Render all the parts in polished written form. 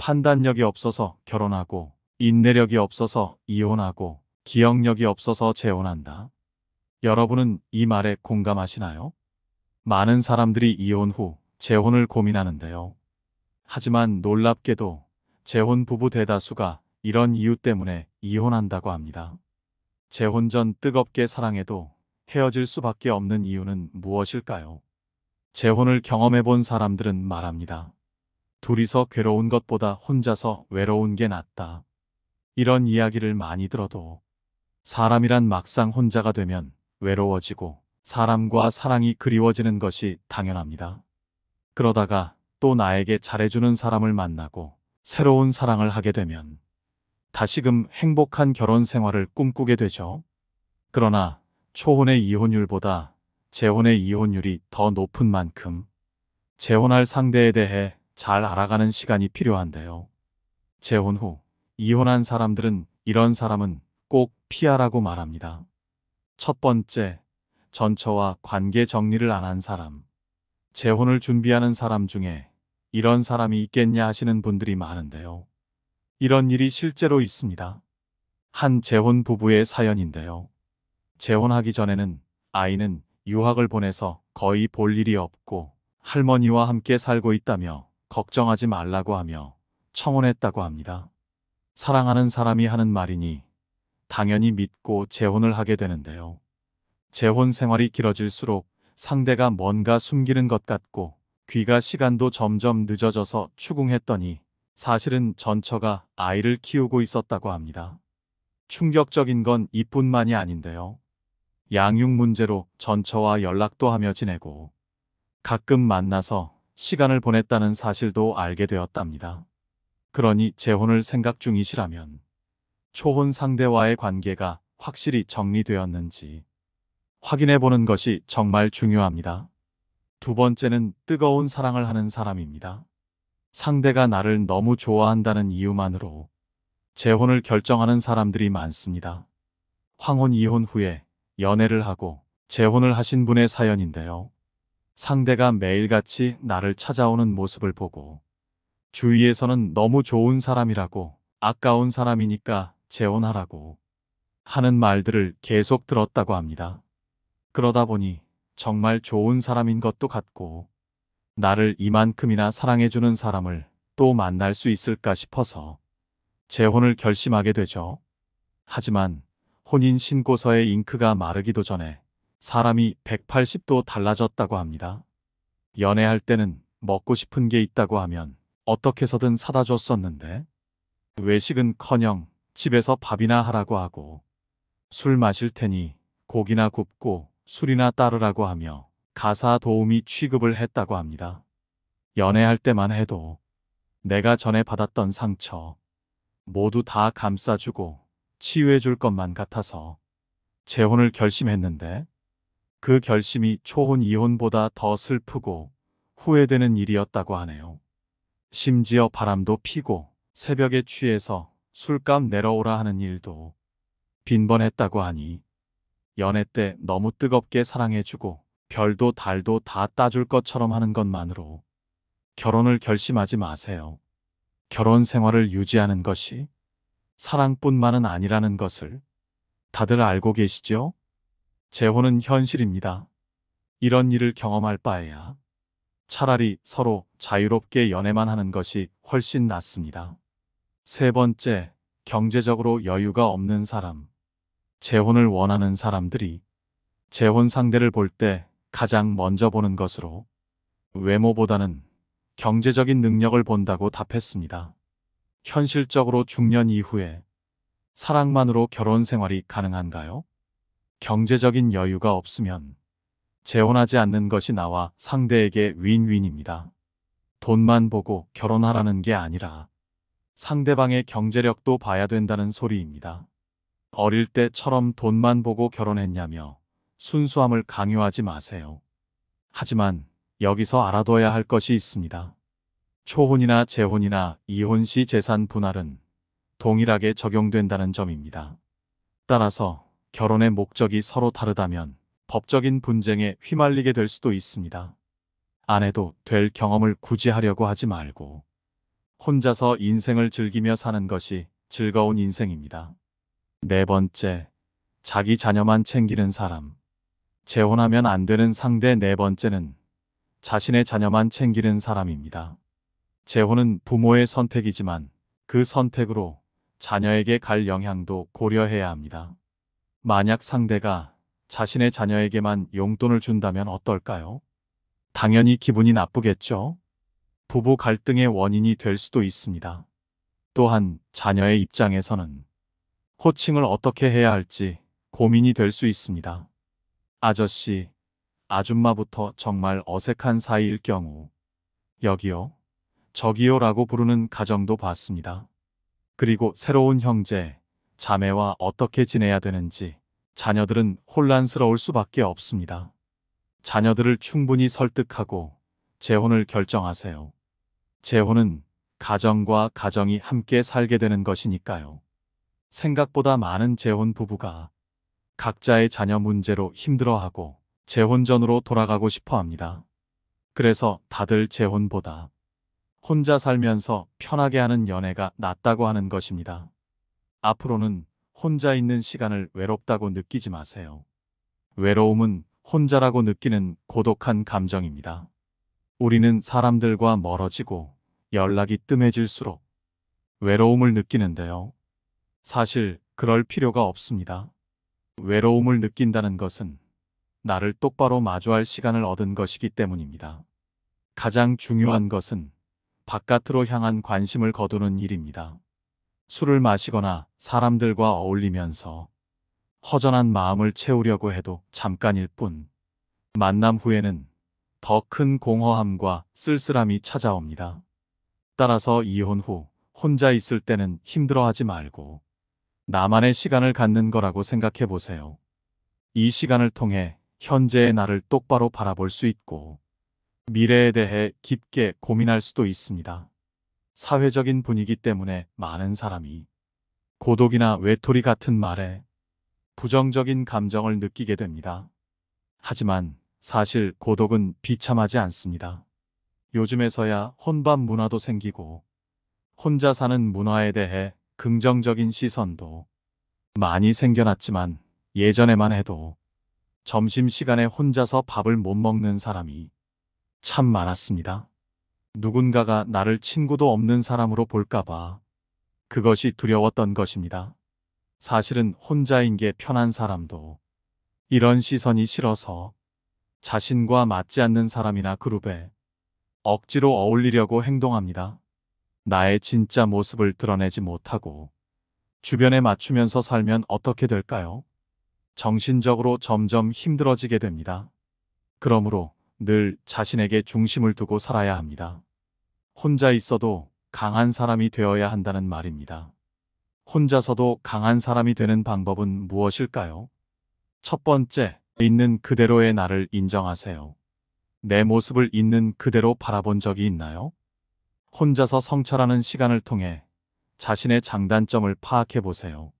판단력이 없어서 결혼하고, 인내력이 없어서 이혼하고, 기억력이 없어서 재혼한다. 여러분은 이 말에 공감하시나요? 많은 사람들이 이혼 후 재혼을 고민하는데요. 하지만 놀랍게도 재혼 부부 대다수가 이런 이유 때문에 이혼한다고 합니다. 재혼 전 뜨겁게 사랑해도 헤어질 수밖에 없는 이유는 무엇일까요? 재혼을 경험해 본 사람들은 말합니다. 둘이서 괴로운 것보다 혼자서 외로운 게 낫다. 이런 이야기를 많이 들어도 사람이란 막상 혼자가 되면 외로워지고 사람과 사랑이 그리워지는 것이 당연합니다. 그러다가 또 나에게 잘해주는 사람을 만나고 새로운 사랑을 하게 되면 다시금 행복한 결혼 생활을 꿈꾸게 되죠. 그러나 초혼의 이혼율보다 재혼의 이혼율이 더 높은 만큼 재혼할 상대에 대해 잘 알아가는 시간이 필요한데요. 재혼 후 이혼한 사람들은 이런 사람은 꼭 피하라고 말합니다. 첫 번째, 전처와 관계 정리를 안 한 사람. 재혼을 준비하는 사람 중에 이런 사람이 있겠냐 하시는 분들이 많은데요. 이런 일이 실제로 있습니다. 한 재혼 부부의 사연인데요. 재혼하기 전에는 아이는 유학을 보내서 거의 볼 일이 없고 할머니와 함께 살고 있다며 걱정하지 말라고 하며 청혼했다고 합니다. 사랑하는 사람이 하는 말이니 당연히 믿고 재혼을 하게 되는데요. 재혼 생활이 길어질수록 상대가 뭔가 숨기는 것 같고 귀가 시간도 점점 늦어져서 추궁했더니 사실은 전처가 아이를 키우고 있었다고 합니다. 충격적인 건 이뿐만이 아닌데요. 양육 문제로 전처와 연락도 하며 지내고 가끔 만나서 시간을 보냈다는 사실도 알게 되었답니다. 그러니 재혼을 생각 중이시라면 초혼 상대와의 관계가 확실히 정리되었는지 확인해 보는 것이 정말 중요합니다. 두 번째는 뜨거운 사랑을 하는 사람입니다. 상대가 나를 너무 좋아한다는 이유만으로 재혼을 결정하는 사람들이 많습니다. 황혼 이혼 후에 연애를 하고 재혼을 하신 분의 사연인데요. 상대가 매일같이 나를 찾아오는 모습을 보고 주위에서는 너무 좋은 사람이라고 아까운 사람이니까 재혼하라고 하는 말들을 계속 들었다고 합니다. 그러다 보니 정말 좋은 사람인 것도 같고 나를 이만큼이나 사랑해주는 사람을 또 만날 수 있을까 싶어서 재혼을 결심하게 되죠. 하지만 혼인 신고서의 잉크가 마르기도 전에 사람이 180도 달라졌다고 합니다. 연애할 때는 먹고 싶은 게 있다고 하면 어떻게 해서든 사다 줬었는데 외식은커녕 집에서 밥이나 하라고 하고 술 마실 테니 고기나 굽고 술이나 따르라고 하며 가사 도우미 취급을 했다고 합니다. 연애할 때만 해도 내가 전에 받았던 상처 모두 다 감싸주고 치유해줄 것만 같아서 재혼을 결심했는데 그 결심이 초혼 이혼보다 더 슬프고 후회되는 일이었다고 하네요. 심지어 바람도 피고 새벽에 취해서 술값 내러오라 하는 일도 빈번했다고 하니 연애 때 너무 뜨겁게 사랑해주고 별도 달도 다 따줄 것처럼 하는 것만으로 결혼을 결심하지 마세요. 결혼 생활을 유지하는 것이 사랑뿐만은 아니라는 것을 다들 알고 계시죠? 재혼은 현실입니다. 이런 일을 경험할 바에야 차라리 서로 자유롭게 연애만 하는 것이 훨씬 낫습니다. 세 번째, 경제적으로 여유가 없는 사람. 재혼을 원하는 사람들이 재혼 상대를 볼 때 가장 먼저 보는 것으로 외모보다는 경제적인 능력을 본다고 답했습니다. 현실적으로 중년 이후에 사랑만으로 결혼 생활이 가능한가요? 경제적인 여유가 없으면 재혼하지 않는 것이 나와 상대에게 윈윈입니다. 돈만 보고 결혼하라는 게 아니라 상대방의 경제력도 봐야 된다는 소리입니다. 어릴 때처럼 돈만 보고 결혼했냐며 순수함을 강요하지 마세요. 하지만 여기서 알아둬야 할 것이 있습니다. 초혼이나 재혼이나 이혼 시 재산 분할은 동일하게 적용된다는 점입니다. 따라서 결혼의 목적이 서로 다르다면 법적인 분쟁에 휘말리게 될 수도 있습니다. 안 해도 될 경험을 굳이 하려고 하지 말고 혼자서 인생을 즐기며 사는 것이 즐거운 인생입니다. 네 번째, 자기 자녀만 챙기는 사람. 재혼하면 안 되는 상대 네 번째는 자신의 자녀만 챙기는 사람입니다. 재혼은 부모의 선택이지만 그 선택으로 자녀에게 갈 영향도 고려해야 합니다. 만약 상대가 자신의 자녀에게만 용돈을 준다면 어떨까요? 당연히 기분이 나쁘겠죠? 부부 갈등의 원인이 될 수도 있습니다. 또한 자녀의 입장에서는 호칭을 어떻게 해야 할지 고민이 될 수 있습니다. 아저씨, 아줌마부터 정말 어색한 사이일 경우 여기요, 저기요라고 부르는 가정도 봤습니다. 그리고 새로운 형제, 자매와 어떻게 지내야 되는지 자녀들은 혼란스러울 수밖에 없습니다. 자녀들을 충분히 설득하고 재혼을 결정하세요. 재혼은 가정과 가정이 함께 살게 되는 것이니까요. 생각보다 많은 재혼 부부가 각자의 자녀 문제로 힘들어하고 재혼전으로 돌아가고 싶어 합니다. 그래서 다들 재혼보다 혼자 살면서 편하게 하는 연애가 낫다고 하는 것입니다. 앞으로는 혼자 있는 시간을 외롭다고 느끼지 마세요. 외로움은 혼자라고 느끼는 고독한 감정입니다. 우리는 사람들과 멀어지고 연락이 뜸해질수록 외로움을 느끼는데요. 사실 그럴 필요가 없습니다. 외로움을 느낀다는 것은 나를 똑바로 마주할 시간을 얻은 것이기 때문입니다. 가장 중요한 것은 바깥으로 향한 관심을 거두는 일입니다. 술을 마시거나 사람들과 어울리면서 허전한 마음을 채우려고 해도 잠깐일 뿐, 만남 후에는 더 큰 공허함과 쓸쓸함이 찾아옵니다. 따라서 이혼 후 혼자 있을 때는 힘들어하지 말고 나만의 시간을 갖는 거라고 생각해 보세요. 이 시간을 통해 현재의 나를 똑바로 바라볼 수 있고 미래에 대해 깊게 고민할 수도 있습니다. 사회적인 분위기 때문에 많은 사람이 고독이나 외톨이 같은 말에 부정적인 감정을 느끼게 됩니다. 하지만 사실 고독은 비참하지 않습니다. 요즘에서야 혼밥 문화도 생기고 혼자 사는 문화에 대해 긍정적인 시선도 많이 생겨났지만 예전에만 해도 점심시간에 혼자서 밥을 못 먹는 사람이 참 많았습니다. 누군가가 나를 친구도 없는 사람으로 볼까봐 그것이 두려웠던 것입니다. 사실은 혼자인 게 편한 사람도 이런 시선이 싫어서 자신과 맞지 않는 사람이나 그룹에 억지로 어울리려고 행동합니다. 나의 진짜 모습을 드러내지 못하고 주변에 맞추면서 살면 어떻게 될까요? 정신적으로 점점 힘들어지게 됩니다. 그러므로 늘 자신에게 중심을 두고 살아야 합니다. 혼자 있어도 강한 사람이 되어야 한다는 말입니다. 혼자서도 강한 사람이 되는 방법은 무엇일까요? 첫 번째, 있는 그대로의 나를 인정하세요. 내 모습을 있는 그대로 바라본 적이 있나요? 혼자서 성찰하는 시간을 통해 자신의 장단점을 파악해 보세요.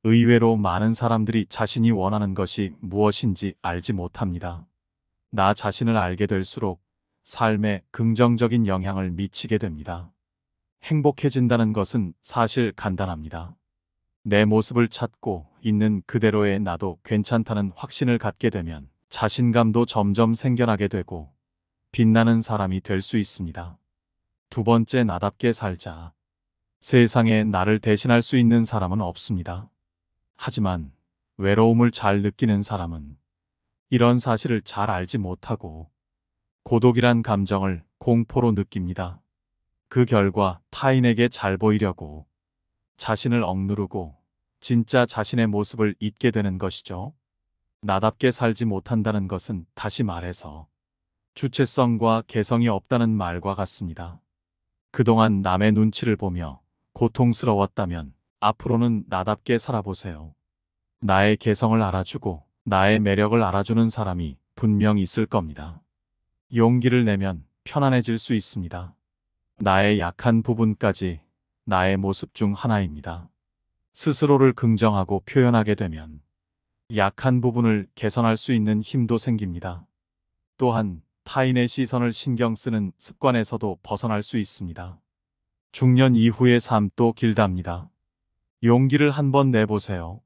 의외로 많은 사람들이 자신이 원하는 것이 무엇인지 알지 못합니다. 나 자신을 알게 될수록 삶에 긍정적인 영향을 미치게 됩니다. 행복해진다는 것은 사실 간단합니다. 내 모습을 찾고 있는 그대로의 나도 괜찮다는 확신을 갖게 되면 자신감도 점점 생겨나게 되고 빛나는 사람이 될 수 있습니다. 두 번째, 나답게 살자. 세상에 나를 대신할 수 있는 사람은 없습니다. 하지만 외로움을 잘 느끼는 사람은 이런 사실을 잘 알지 못하고 고독이란 감정을 공포로 느낍니다. 그 결과 타인에게 잘 보이려고 자신을 억누르고 진짜 자신의 모습을 잊게 되는 것이죠. 나답게 살지 못한다는 것은 다시 말해서 주체성과 개성이 없다는 말과 같습니다. 그동안 남의 눈치를 보며 고통스러웠다면 앞으로는 나답게 살아보세요. 나의 개성을 알아주고 나의 매력을 알아주는 사람이 분명 있을 겁니다. 용기를 내면 편안해질 수 있습니다. 나의 약한 부분까지 나의 모습 중 하나입니다. 스스로를 긍정하고 표현하게 되면 약한 부분을 개선할 수 있는 힘도 생깁니다. 또한 타인의 시선을 신경 쓰는 습관에서도 벗어날 수 있습니다. 중년 이후의 삶도 길답니다. 용기를 한번 내보세요.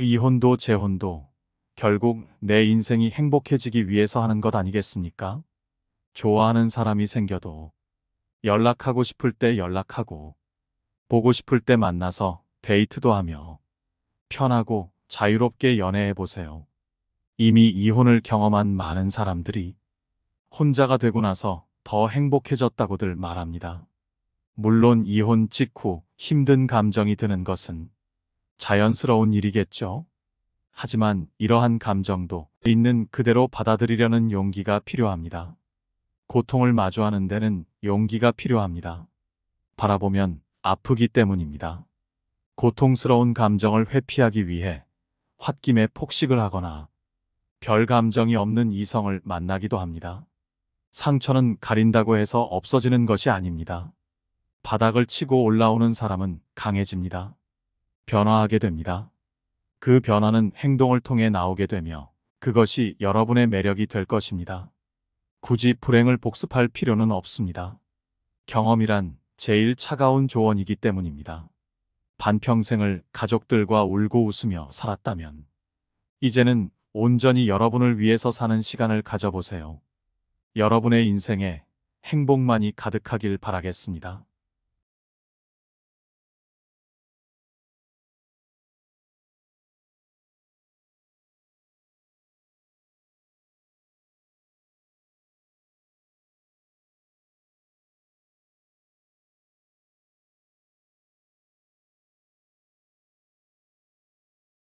이혼도 재혼도 결국 내 인생이 행복해지기 위해서 하는 것 아니겠습니까? 좋아하는 사람이 생겨도 연락하고 싶을 때 연락하고 보고 싶을 때 만나서 데이트도 하며 편하고 자유롭게 연애해 보세요. 이미 이혼을 경험한 많은 사람들이 혼자가 되고 나서 더 행복해졌다고들 말합니다. 물론 이혼 직후 힘든 감정이 드는 것은 자연스러운 일이겠죠. 하지만 이러한 감정도 있는 그대로 받아들이려는 용기가 필요합니다. 고통을 마주하는 데는 용기가 필요합니다. 바라보면 아프기 때문입니다. 고통스러운 감정을 회피하기 위해 홧김에 폭식을 하거나 별 감정이 없는 이성을 만나기도 합니다. 상처는 가린다고 해서 없어지는 것이 아닙니다. 바닥을 치고 올라오는 사람은 강해집니다. 변화하게 됩니다. 그 변화는 행동을 통해 나오게 되며 그것이 여러분의 매력이 될 것입니다. 굳이 불행을 복습할 필요는 없습니다. 경험이란 제일 차가운 조언이기 때문입니다. 반평생을 가족들과 울고 웃으며 살았다면 이제는 온전히 여러분을 위해서 사는 시간을 가져보세요. 여러분의 인생에 행복만이 가득하길 바라겠습니다.